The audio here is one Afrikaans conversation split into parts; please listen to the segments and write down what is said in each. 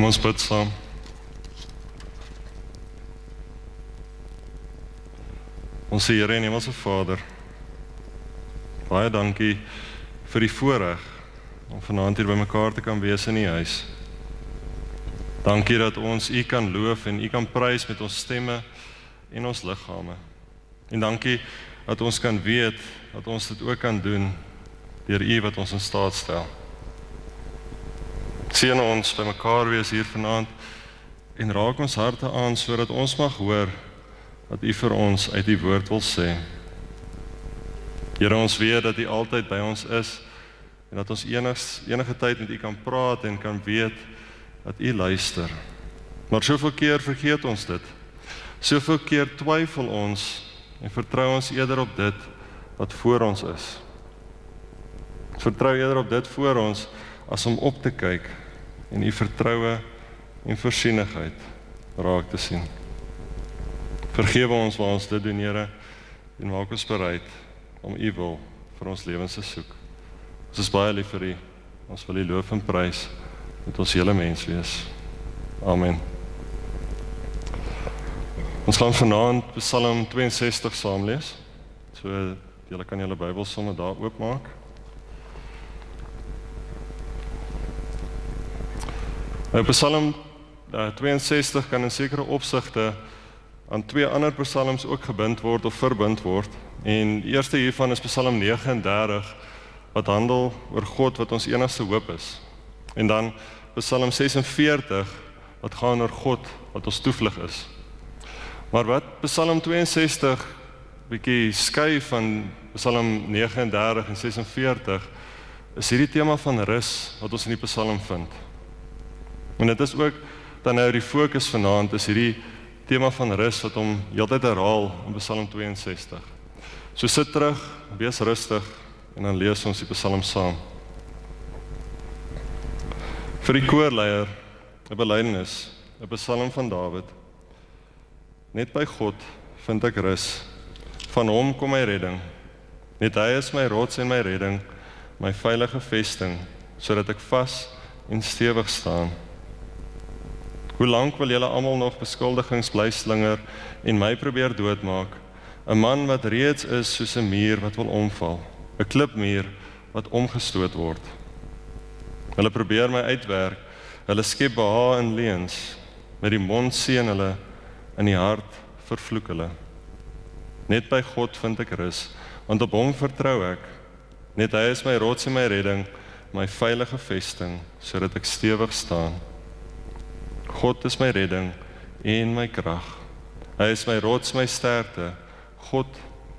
ons bid saam. Ons Here en Hemelse Vader, baie dankie vir die voorreg om vanaand hier by mekaar te kan wees in U huis. Dankie dat ons U kan loof en U kan prys met ons stemme en ons liggame. En dankie dat ons kan weet dat ons dit ook kan doen deur U wat ons in staat stel. Seën ons by mekaar wees hier vanaand en raak ons harte aan sodat ons mag hoor wat U vir ons uit die woord wil sê. Here, ons weet dat U altyd by ons is en dat ons enige tyd met U kan praat en kan weet dat U luister. Maar soveel keer vergeet ons dit. Soveel keer twyfel ons en vertrou ons eerder op dit wat voor ons is. Vertrou eerder op dit voor ons as om op te kyk en U vertroue en voorsienigheid raak te sien. Vergewe ons waar ons dit doen, Here, en maak ons bereid om U wil vir ons lewens te soek. Ons is baie lief vir U. Ons wil U loof en prys met ons hele mens wees. Amen. Ons gaan vanaand Psalm 62 saam lees. So, julle kan julle Bybel sommer daar oopmaak. Psalm 62 kan in sekere opsigte aan twee ander psalms ook gebind word of verbind word. En die eerste hiervan is Psalm 39, wat handel oor God wat ons enigste hoop is. En dan Psalm 46, wat gaan oor God wat ons toevlug is. Maar wat Psalm 62 bietjie skei van Psalm 39 en 46, is hierdie tema van rus wat ons in die Psalm vind. En dit is ook dan nou die fokus vanaand, is hierdie tema van rus wat hom heeltyd herhaal in Psalm 62. So sit terug, wees rustig en dan lees ons die Psalm saam. Vir die koorleier, 'n belydenis, 'n Psalm van Dawid. Net by God vind ek rus, van hom kom my redding. Net hy is my rots en my redding, my veilige vesting, sodat ek vas en stewig staan. Hoe lank wil julle almal nog beskuldigings bly slinger en my probeer doodmaak? 'n Man wat reeds is soos 'n muur wat wil omval, 'n klipmuur wat omgestoot word. Hulle probeer my uitwerk, hulle skep behaag in leuns, met die mond seën hulle, in die hart vervloek hulle. Net by God vind ek rus, want op hom vertrou ek. Net hy is my rots en my redding, my veilige vesting, sodat ek stewig staan. God is my redding en my krag. Hy is my rots, my sterkte. God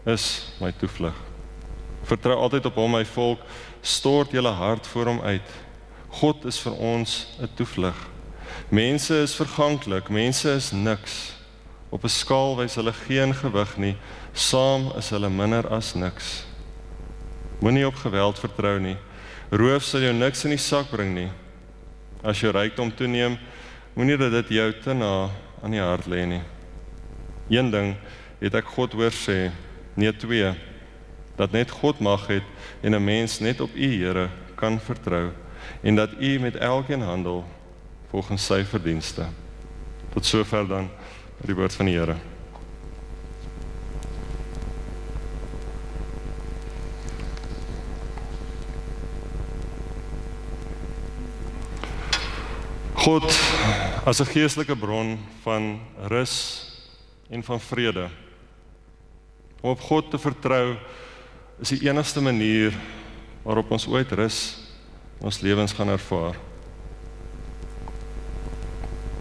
is my toevlug. Vertrou altyd op hom, my volk, stort julle hart voor hom uit. God is vir ons 'n toevlug. Mense is verganklik, mense is niks. Op 'n skaal wys hulle geen gewig nie, saam is hulle minder as niks. Moenie op geweld vertrou nie. Roof sal jou niks in die sak bring nie. As jou rykdom toeneem, moenie dat dit jou te na aan die hart lê nie. Een ding het ek God hoor sê, nee twee, dat net God mag het en 'n mens net op U, Here, kan vertrou, en dat U met elkeen handel volgens sy verdienste. Tot sover dan die woord van die Here. God as 'n geestelike bron van rus en van vrede. Om op God te vertrou is die enigste manier waarop ons ooit rus in ons lewens gaan ervaar.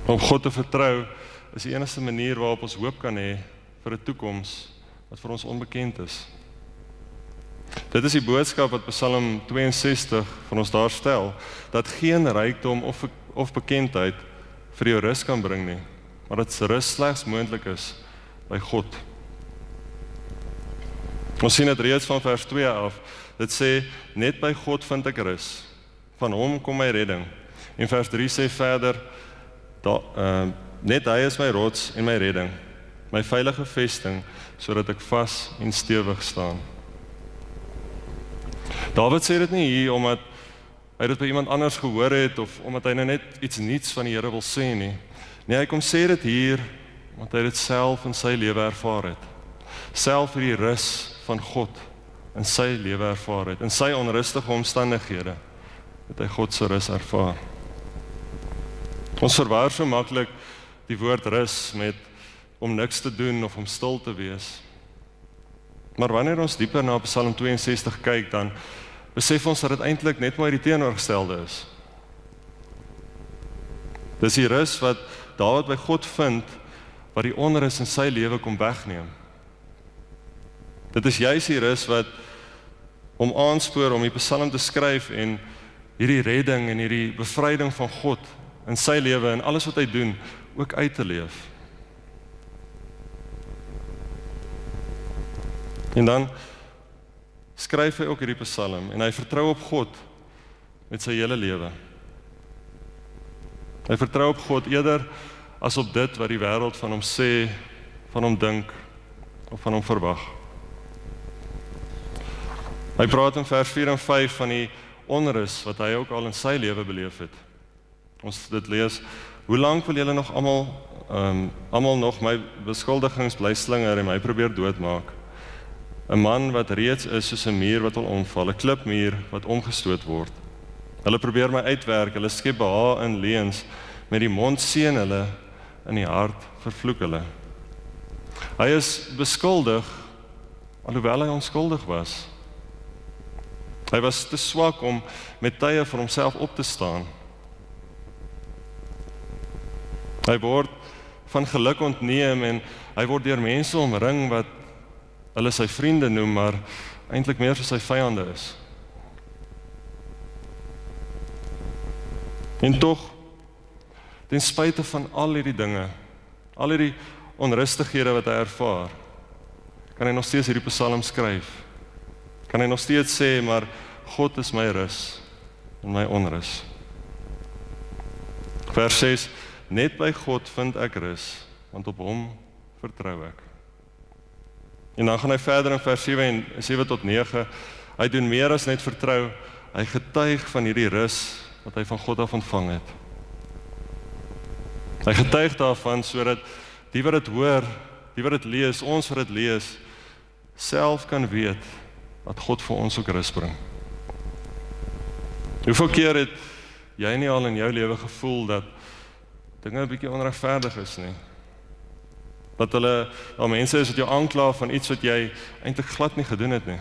Om op God te vertrou is die enigste manier waarop ons hoop kan hê vir 'n toekoms wat vir ons onbekend is. Dit is die boodskap wat Psalm 62 van ons daar stel, dat geen rykdom of bekendheid vir jou rus kan bring nie, maar dat rus slegs moontlik is by God. Ons sien dit reeds van vers 2 af. Dit sê, net by God vind ek rus, van hom kom my redding. En vers 3 sê verder, net hy is my rots en my redding, my veilige vesting, sodat ek vas en stewig staan. Dawid sê dit nie hier omdat hy dit by iemand anders gehoor het, of omdat hy nou net iets niets van die Here wil sê nie. Nee, hy kom sê dit hier, omdat hy dit self in sy lewe ervaar het. Self hierdie rus van God in sy lewe ervaar het. In sy onrustige omstandighede het hy God se rus ervaar. Ons verwar so maklik die woord rus met om niks te doen of om stil te wees. Maar wanneer ons dieper na Psalm 62 kyk, dan besef ons dat dit eintlik net maar die teenoorgestelde is. Dis die rus wat Dawid by God vind, wat die onrus in sy lewe kom wegneem. Dit is juis die rus wat hom aanspoor om die Psalm te skryf en hierdie redding en hierdie bevryding van God in sy lewe en alles wat hy doen, ook uit te leef. En dan skryf hy ook hierdie Psalm en hy vertrou op God met sy hele lewe. Hy vertrou op God eerder as op dit wat die wêreld van hom sê, van hom dink of van hom verwag. Hy praat in vers 4 en 5 van die onrus wat hy ook al in sy lewe beleef het. Ons dit lees, hoe lank wil julle nog almal nog my beskuldigings bly slinger en my probeer doodmaak? 'n man wat reeds is soos 'n muur wat wil omval, 'n klipmuur wat omgestoot word. Hulle probeer my uitwerk, hulle skep behaag in leuns, met die mond seën hulle, in die hart vervloek hulle. Hy is beskuldig, alhoewel hy onskuldig was. Hy was te swak om met tye vir homself op te staan. Hy word van geluk ontneem en hy word deur mense omring wat hulle sy vriende noem, maar eintlik meer soos sy vyande is. En tog, ten spyte van al hierdie dinge, al hierdie onrustighede wat hy ervaar, kan hy nog steeds hierdie Psalm skryf. Kan hy nog steeds sê, maar God is my rus en my onrus. Vers 6, net by God vind ek rus, want op hom vertrou ek. En dan gaan hy verder in vers 7 tot 9, hy doen meer as net vertrou, hy getuig van hierdie rus wat hy van God af ontvang het. Hy getuig daarvan sodat die wat dit hoor, die wat dit lees, ons wat dit lees, self kan weet dat God vir ons ook rus bring. Hoeveel keer het jy nie al in jou lewe gevoel dat dinge 'n bietjie onregverdig is nie? Dat hulle, al mense is wat jou aankla van iets wat jy eintlik glad nie gedoen het nie.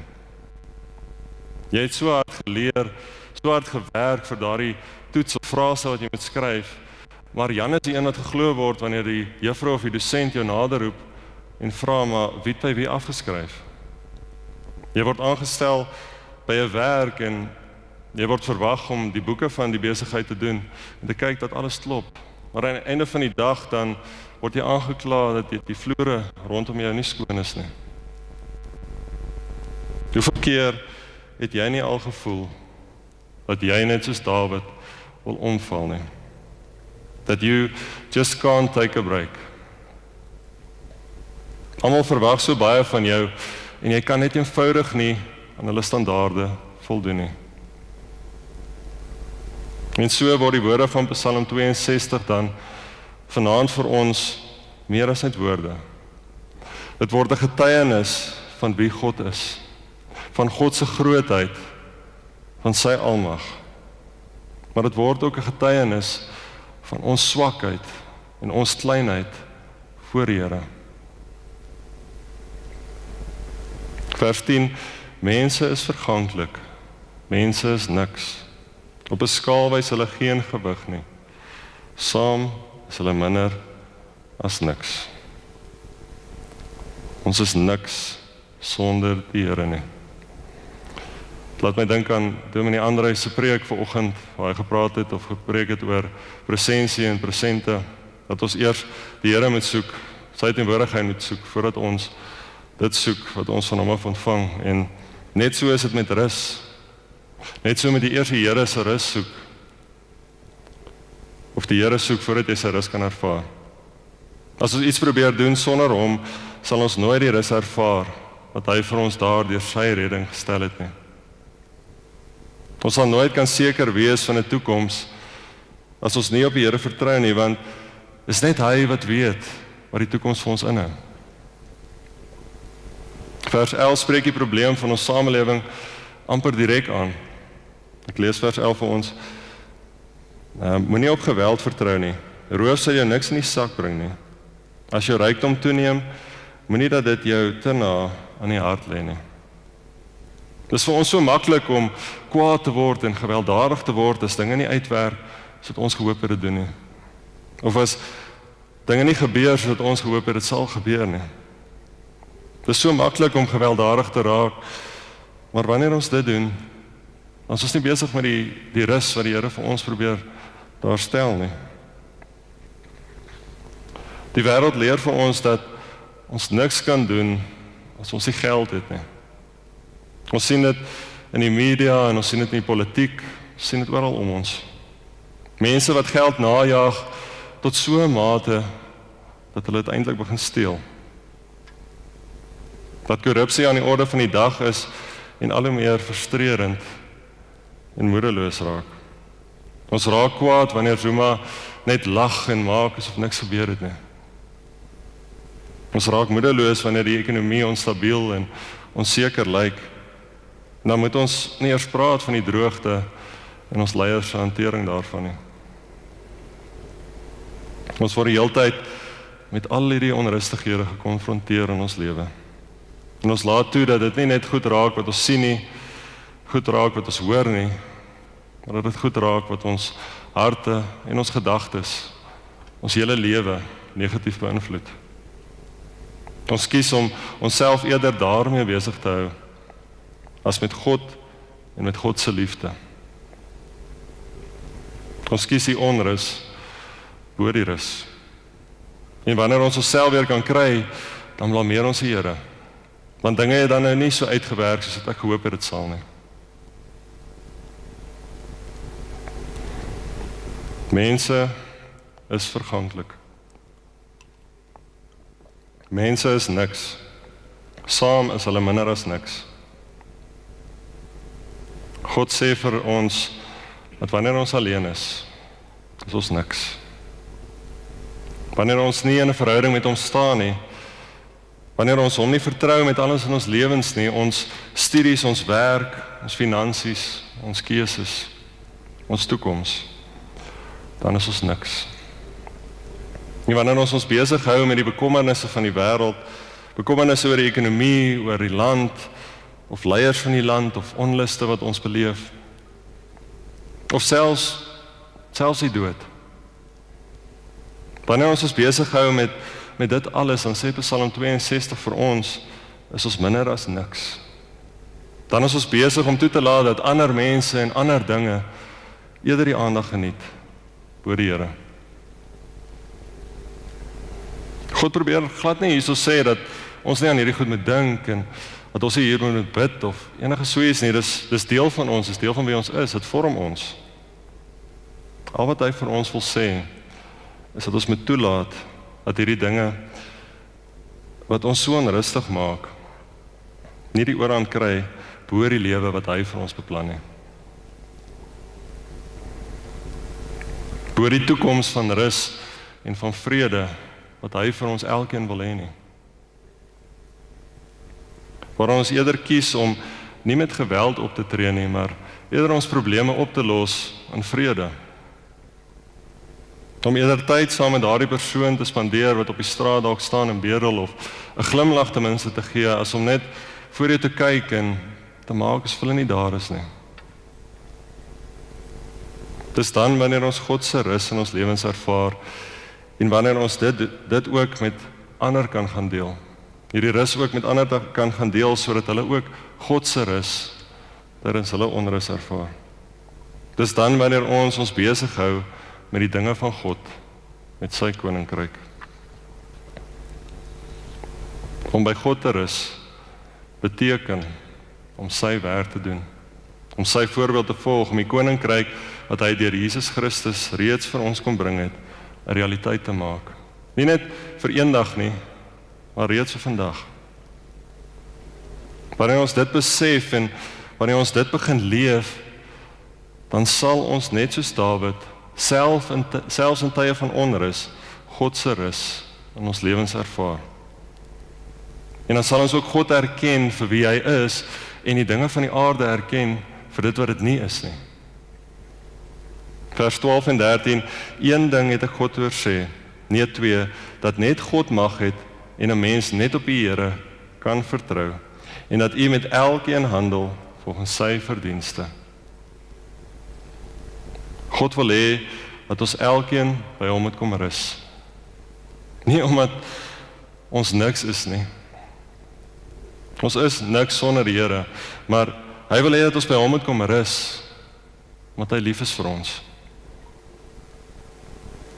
Jy het so hard geleer, so hard gewerk vir daardie toets of frase wat jy moet skryf, maar Jan is die een wat geglo word wanneer die juffrou of die dosent jou naderroep en vra, maar wie het by wie afgeskryf? Jy word aangestel by 'n werk en jy word verwag om die boeke van die besigheid te doen en te kyk dat alles klop. Maar aan die einde van die dag dan word jy aangekla dat die vloere rondom jou nie skoon is nie. Hoeveel keer het jy nie al gevoel dat jy net soos Dawid wil omval nie? That you just can't take a break. Almal verwag so baie van jou en jy kan net eenvoudig nie aan hulle standaarde voldoen nie. En so word die woorde van Psalm 62 dan vanaand vir ons meer as net woorde. Dit word 'n getuienis van wie God is, van God se grootheid, van sy almag. Maar dit word ook 'n getuienis van ons swakheid en ons kleinheid voor die Here. Vers 10, mense is verganklik, mense is niks. Op 'n skaal wys hulle geen gewig nie. Saam is hulle minder as niks. Ons is niks sonder die Here nie. Laat my dink aan Dominee Andrei se preek vanoggend, waar hy gepraat het of gepreek het oor presensie en presente, dat ons eers die Here moet soek, sy teenwoordigheid moet soek, voordat ons dit soek wat ons van hom af ontvang. En net so is dit met rus. Net so met die eerste Here se rus soek, of die Here soek voordat jy sy rus kan ervaar. As ons iets probeer doen sonder hom, sal ons nooit die rus ervaar wat hy vir ons daar deur sy redding gestel het nie. Ons sal nooit kan seker wees van 'n toekoms as ons nie op die Here vertrou nie, want is net hy wat weet wat die toekoms vir ons inhou. Vers 11 spreek die probleem van ons samelewing amper direk aan. Ek lees vers 11 vir ons. Moenie op geweld vertrou nie. Roof sal jou niks in die sak bring nie. As jou rykdom toeneem, moenie dat dit jou te na aan die hart lê nie. Dit is vir ons so maklik om kwaad te word en gewelddadig te word as dinge nie uitwerk soos ons gehoop het dit doen nie. Of as dinge nie gebeur soos ons gehoop het dit sal gebeur nie. Dit is so maklik om gewelddadig te raak, maar wanneer ons dit doen, dan is ons nie besig met die rus wat die Here vir ons probeer daar stel nie. Die wêreld leer vir ons dat ons niks kan doen as ons nie geld het nie. Ons sien dit in die media en ons sien dit in die politiek, ons sien dit oral om ons. Mense wat geld najag tot so 'n mate dat hulle uiteindelik begin steel. Dat korrupsie aan die orde van die dag is en al hoe meer frustrerend en moedeloos raak. Ons raak kwaad wanneer Zuma net lag en maak asof niks gebeur het nie. Ons raak moedeloos wanneer die ekonomie onstabiel en onseker lyk. En dan moet ons nie eers praat van die droogte en ons leiers se hantering daarvan nie. Ons word die hele tyd met al hierdie onrustighede gekonfronteer in ons lewe. En ons laat toe dat dit nie net goed raak wat ons sien nie, goed raak wat ons hoor nie, maar dat dit goed raak wat ons harte en ons gedagtes, ons hele lewe negatief beïnvloed. Ons kies om onsself eerder daarmee besig te hou as met God en met God se liefde. Ons kies die onrus bo die rus. En wanneer ons onsself weer kan kry, dan blameer ons die Here. Want dinge het dan nou nie so uitgewerk soos wat ek gehoop het dit sal nie. Mense is verganklik. Mense is niks. Saam is hulle minder as niks. God sê vir ons dat wanneer ons alleen is ons niks. Wanneer ons nie in 'n verhouding met hom staan nie, wanneer ons hom nie vertrou met alles in ons lewens nie, ons studies, ons werk, ons finansies, ons keuses, ons toekoms, dan is ons niks. En wanneer ons besig hou met die bekommernisse van die wêreld, bekommernisse oor die ekonomie, oor die land, of leiers van die land, of onluste wat ons beleef, of selfs die dood. Wanneer ons besig hou met dit alles, dan sê Psalm 62 vir ons, is ons minder as niks. Dan is ons besig om toe te laat dat ander mense en ander dinge eerder die aandag geniet bo die Here. God probeer glad nie hierso sê dat ons nie aan hierdie goed moet dink en dat ons hier moet bid of enige so iets nie. Dis deel van ons, dis deel van wie ons is, dit vorm ons. Al wat hy vir ons wil sê, is dat ons moet toelaat dat hierdie dinge wat ons so onrustig maak, nie die oorhand kry bo die lewe wat hy vir ons beplan het. Bo die toekoms van rus en van vrede wat hy vir ons elkeen wil hê nie. Waar ons eerder kies om nie met geweld op te tree nie, maar eerder ons probleme op te los in vrede. Om eerder tyd saam met daardie persoon te spandeer wat op die straat dalk staan en bedel of 'n glimlag ten minste te gee, as om net voor jou te kyk en te maak asof hulle nie daar is nie. Dis dan wanneer ons God se rus in ons lewens ervaar en wanneer ons dit ook met ander kan gaan deel. Hierdie rus ook met ander kan gaan deel sodat hulle ook God se rus tydens hulle onrus ervaar. Dis dan wanneer ons besig hou met die dinge van God, met sy koninkryk. Om by God te rus beteken om sy werk te doen, om sy voorbeeld te volg, om die koninkryk wat hy deur Jesus Christus reeds vir ons kon bring het, 'n realiteit te maak. Nie net vir eendag nie, maar reeds vir vandag. Wanneer ons dit besef en wanneer ons dit begin leef, dan sal ons net soos Dawid, selfs in tye van onrus, God se rus in ons lewens ervaar. En dan sal ons ook God erken vir wie hy is, en die dinge van die aarde erken vir dit wat dit nie is nie. Vers 12 en 13, een ding het ek God hoor sê, nee twee, dat net God mag het, en 'n mens net op die Here kan vertrou, en dat u met elkeen handel volgens sy verdienste. God wil hê dat ons elkeen by hom moet kom rus. Nie omdat ons niks is nie. Ons is niks sonder die Here, maar hy wil hê dat ons by hom moet kom rus, omdat hy lief is vir ons.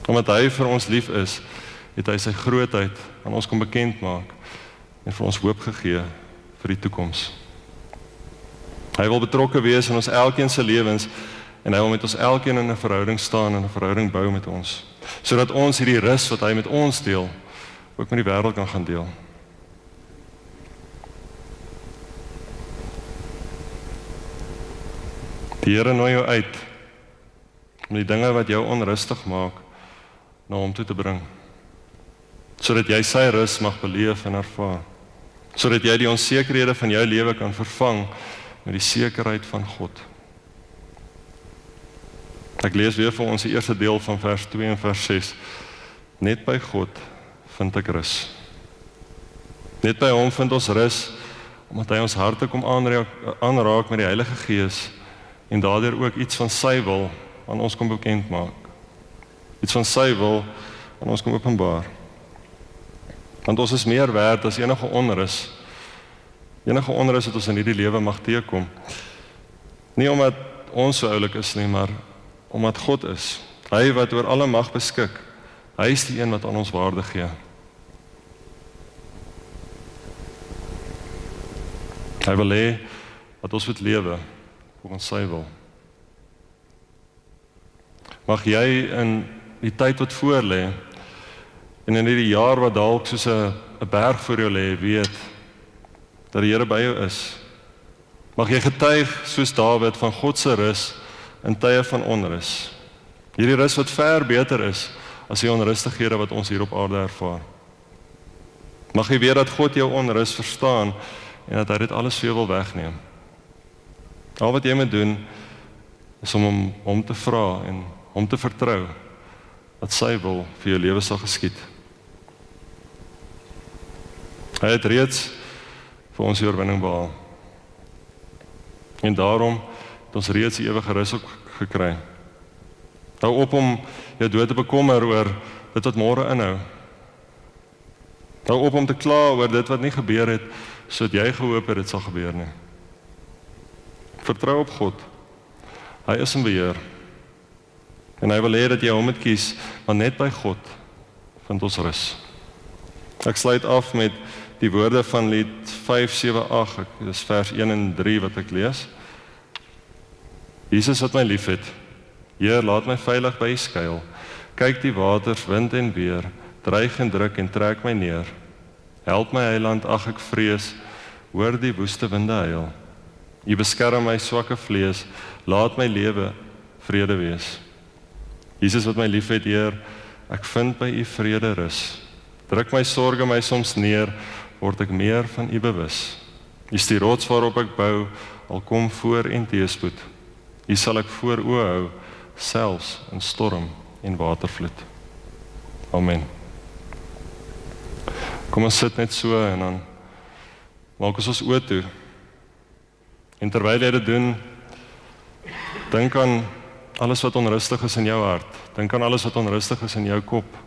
Omdat hy vir ons lief is, het hy sy grootheid aan ons kom bekend maak en vir ons hoop gegee vir die toekoms. Hy wil betrokke wees in ons elkeen se lewens en hy wil met ons elkeen in 'n verhouding staan en 'n verhouding bou met ons, sodat ons hierdie rus wat hy met ons deel, ook met die wêreld kan gaan deel. Die Here nooi jou uit om die dinge wat jou onrustig maak na hom toe te bring, sodat jy sy rus mag beleef en ervaar, sodat jy die onsekerhede van jou lewe kan vervang met die sekerheid van God. Ek lees weer vir ons die eerste deel van vers 2 en vers 6. Net by God vind ek rus. Net by hom vind ons rus, omdat hy ons harte kom aanraak met die Heilige Gees en daardeur ook iets van sy wil aan ons kom bekend maak. Iets van sy wil aan ons kom openbaar. Want ons is meer werd as enige onrus. Enige onrus wat ons in hierdie lewe mag teekom. Nie omdat ons so oulik is nie, maar omdat God is. Hy wat oor alle mag beskik. Hy is die een wat aan ons waarde gee. Hy wil hê dat ons moet lewe volgens sy wil. Mag jy in die tyd wat voor lê en in hierdie jaar wat dalk soos 'n berg voor jou lê, weet dat die Here by jou is. Mag jy getuig soos Dawid van God se rus in tye van onrus. Hierdie rus wat ver beter is as die onrustighede wat ons hier op aarde ervaar. Mag jy weet dat God jou onrus verstaan en dat hy dit alles vir jou wil wegneem. Al wat jy moet doen is om hom te vra en hom te vertrou dat sy wil vir jou lewe sal geskied. Hy het reeds vir ons die oorwinning behaal. En daarom het ons reeds die ewige rus ook gekry. Hou op om jou dood te bekommer oor dit wat môre inhou. Hou op om te kla oor dit wat nie gebeur het, sodat jy gehoop het dit sal gebeur nie. Vertrou op God. Hy is in beheer. En hy wil hê dat jy hom moet kies, want net by God vind ons rus. Ek sluit af met die woorde van lied 578, dis vers 1 en 3 wat ek lees. Jesus wat my liefhet, Heer, laat my veilig by U skuil. Kyk die waters, wind en weer, dreig en druk en trek my neer. Help my Heiland, ag ek vrees, hoor die woeste winde huil. U beskerm my swakke vlees, laat my lewe vrede wees. Jesus wat my liefhet, Heer, ek vind by U vrede rus. Druk my sorge my soms neer, word ek meer van U bewus. U is die rots waarop ek bou, al kom voor en teëspoed. U sal ek voor oë hou, selfs in storm en watervloed. Amen. Kom ons sit net so en dan maak ons oë toe. En terwyl jy dit doen, dink aan alles wat onrustig is in jou hart. Dink aan alles wat onrustig is in jou kop.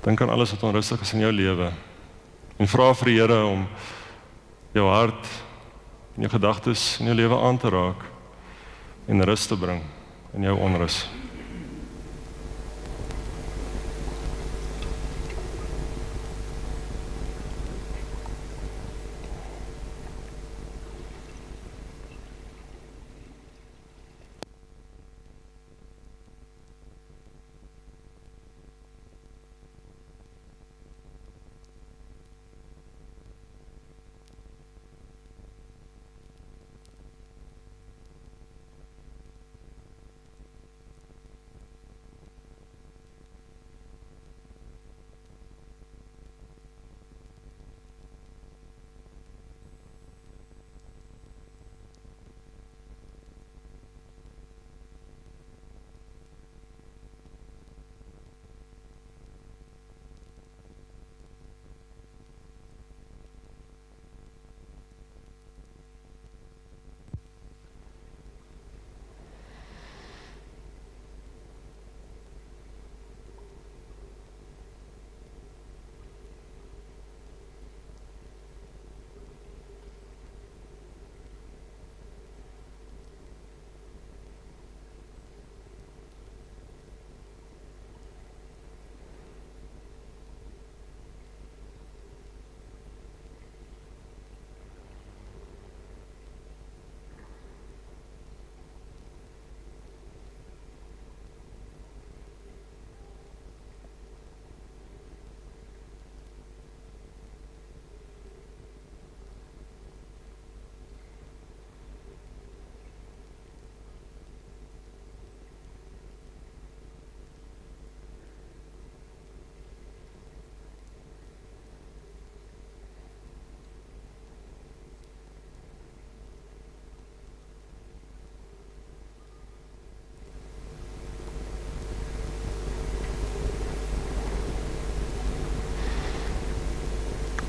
Dink aan alles wat onrustig is in jou lewe. En vra vir die Here om jou hart en jou gedagtes en jou lewe aan te raak en rus te bring in jou onrus.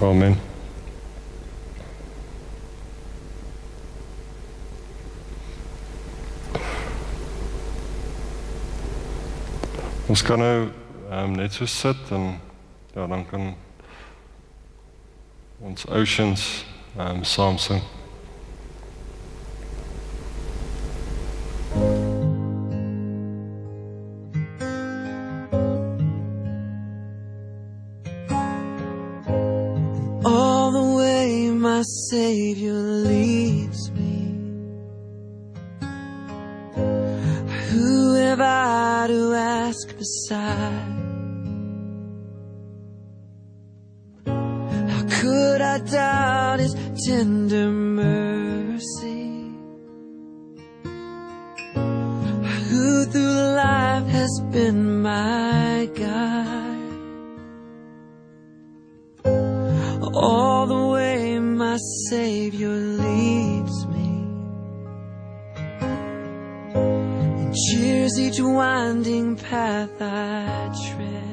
Amen. Ons kan nou net so sit en ja, dan kan ons Oceans saam sing. All the way my Savior leads me. Who have I to ask beside? How could I doubt His tender mercy? Who through life has been my guide? All the way my Savior leads me, and cheers each winding path I tread.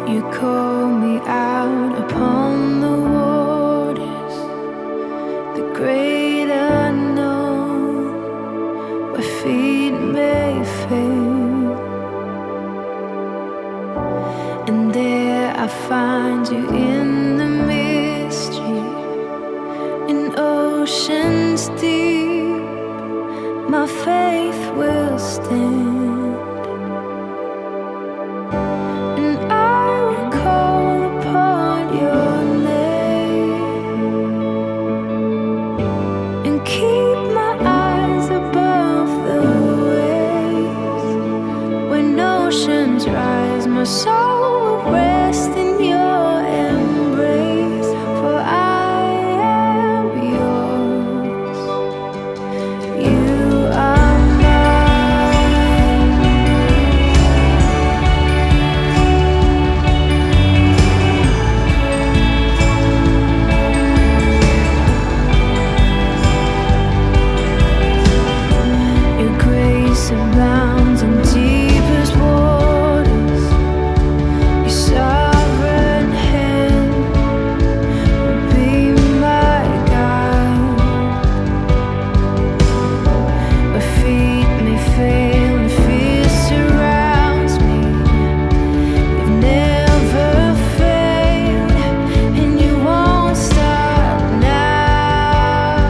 You call me out upon the waters, the great unknown, where feet may fail. And there I find you in the mystery, in oceans deep. My faith will stand. Rise, my soul will rest in your embrace, for I am yours. You are mine. Your grace abounds in deepest waters. Sovereign hand will be my guide. Where feet may fail and fear surrounds me, you've never failed, and you won't stop now.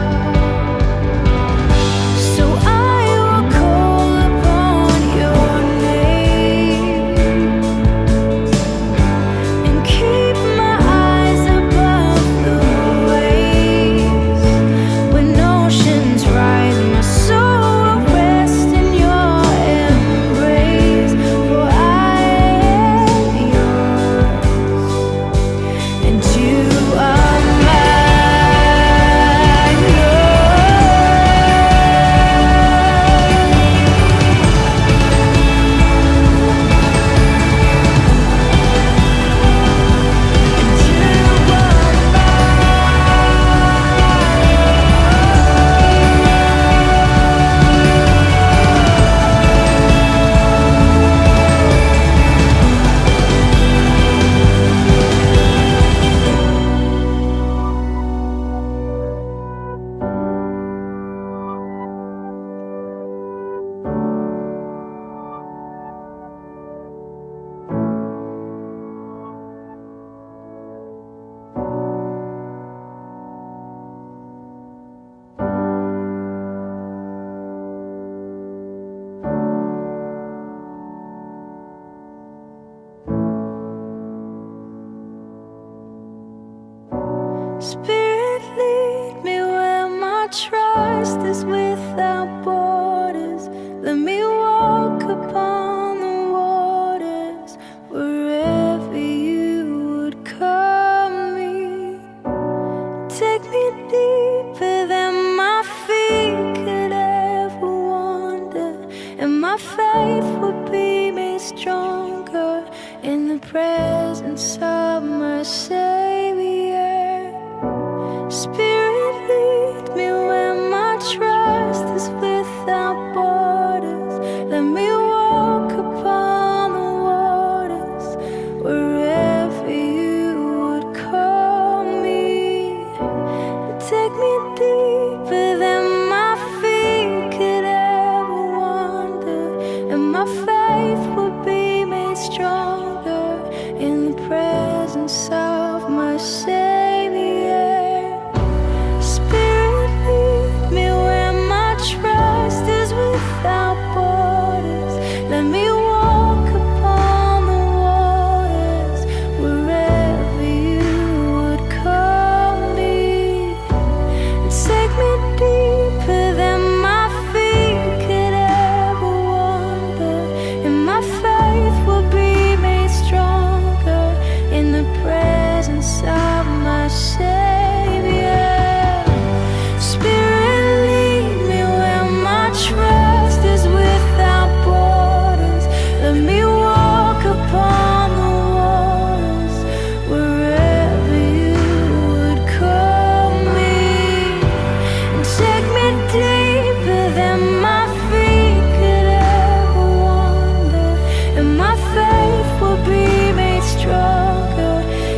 So I will call upon your name and keep my eyes above the waves. When oceans rise, my soul will rest in your embrace, for I am yours, and you are mine. Spirit, lead me where my trust is without borders. Let me presence of my Savior. Spirit, lead me where my trust is without borders. Let me walk upon the waters wherever you would call me. Take me deeper than my feet could ever wander, and my faith will be made stronger in the presence of my Savior. Spirit, lead me where my trust is without borders. Let me walk upon the waters wherever you would call me. Take me deeper than my feet could ever wander, and my faith will be made stronger in the presence of my Savior. Spirit, lead me where my trust is without borders. Let me walk upon the waters wherever you would call me. Take me deeper than my feet could ever wander, and my faith will be made stronger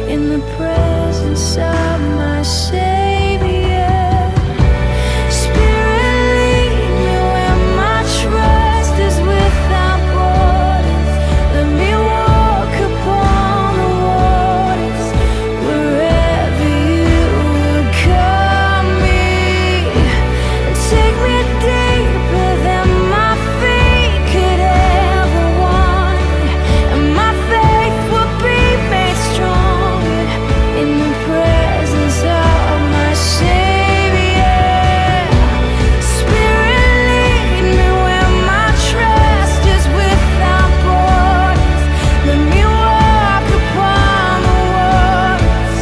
in the presence of my Savior. Spirit, lead me where my trust is without borders. Let me walk upon the waters wherever you would call me. Take me deeper than my feet could ever wander, and my faith will be made stronger in the presence of my Savior. Spirit, lead me where my trust is without borders. Let me walk upon the waters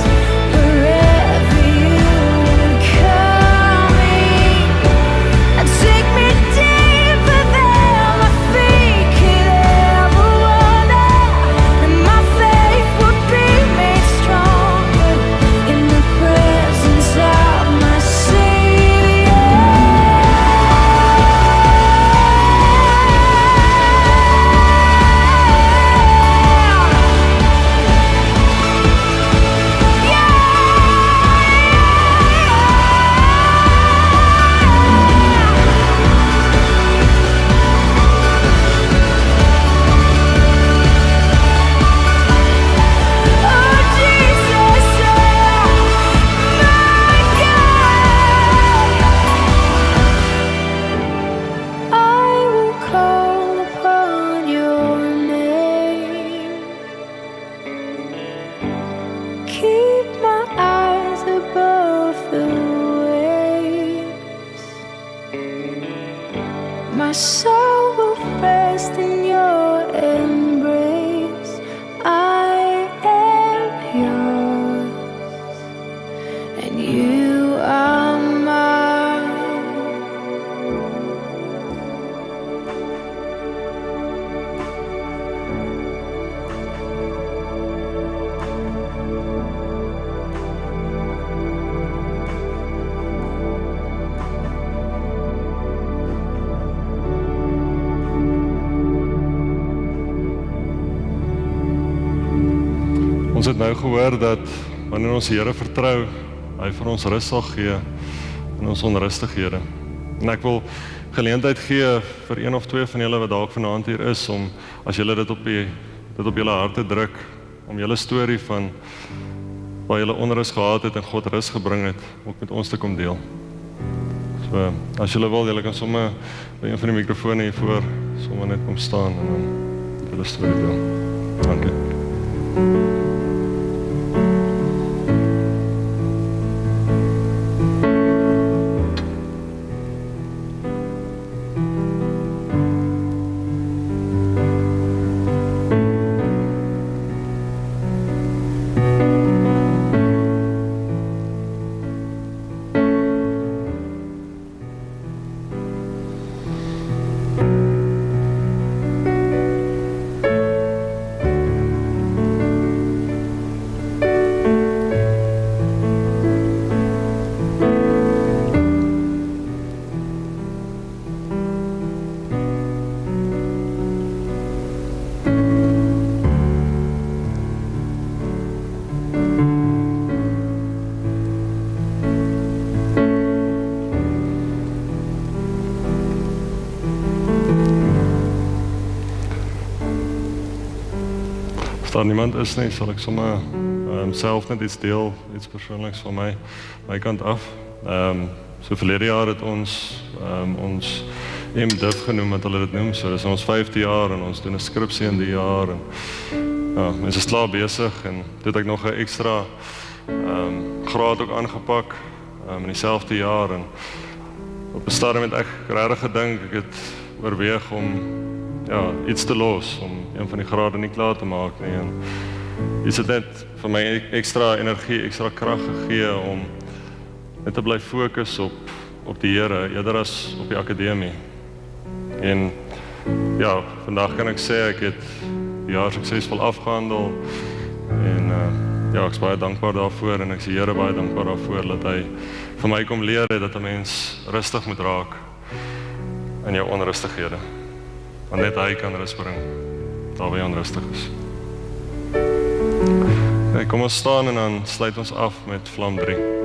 wherever you would call me. Take me deeper than my feet could ever wander, and my faith would be made stronger in the presence of my Savior. Oh Jesus, my God, I will call upon your name. Keep my eyes above the waves. My soul will rest in your embrace. I am yours, and you are mine. Ons het nou gehoor dat wanneer ons die Here vertrou, hy vir ons rus sal gee in ons onrustighede. En ek wil geleentheid gee vir een of twee van julle wat dalk vanaand hier is, om as julle dit op julle harte druk, om julle storie van waar julle onrus gehad het en God rus gebring het, ook met ons te kom deel. So, as julle wil, julle kan sommer by een van die mikrofone hiervoor sommer net kom staan en dan julle storie deel. Dankie. daar niemand is nie, sal ek sommer self net iets deel, iets persoonliks van my kant af. So verlede jaar het ons MDiv genoem, wat hulle dit noem, so dis ons 5de jaar en ons doen 'n skripsie in die jaar en ja, ons is klaar besig en toe het ek nog 'n ekstra graad ook aangepak in dieselfde jaar en op 'n stadium het ek regtig gedink, ek het oorweeg om iets te los, om een van die grade nie klaar te maak nie en iets het net vir my ekstra energie, ekstra krag gegee om net te bly fokus op die Here, eerder as op die akademie. En ja, vandag kan ek sê ek het die jaar suksesvol afgehandel en ek is baie dankbaar daarvoor en ek is die Here baie dankbaar daarvoor dat hy vir my kom leer het dat 'n mens rustig moet raak in jou onrustighede. Want net hy kan rus bring daar waar jy onrustig is. Okay, kom ons staan en dan sluit ons af met Vlam 3.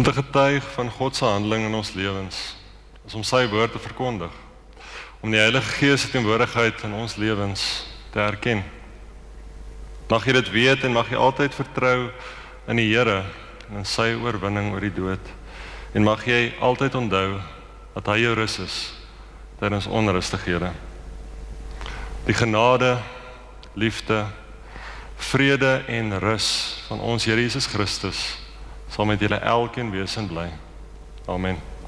Om te getuig van God se handeling in ons lewens, is om sy woord te verkondig, om die Heilige Gees se teenwoordigheid in ons lewens te erken. Mag jy dit weet en mag jy altyd vertrou in die Here en in sy oorwinning oor die dood. En mag jy altyd onthou dat hy jou rus is tydens onrustighede. Die genade, liefde, vrede en rus van ons Here Jesus Christus sal met julle elkeen wees en bly. Amen.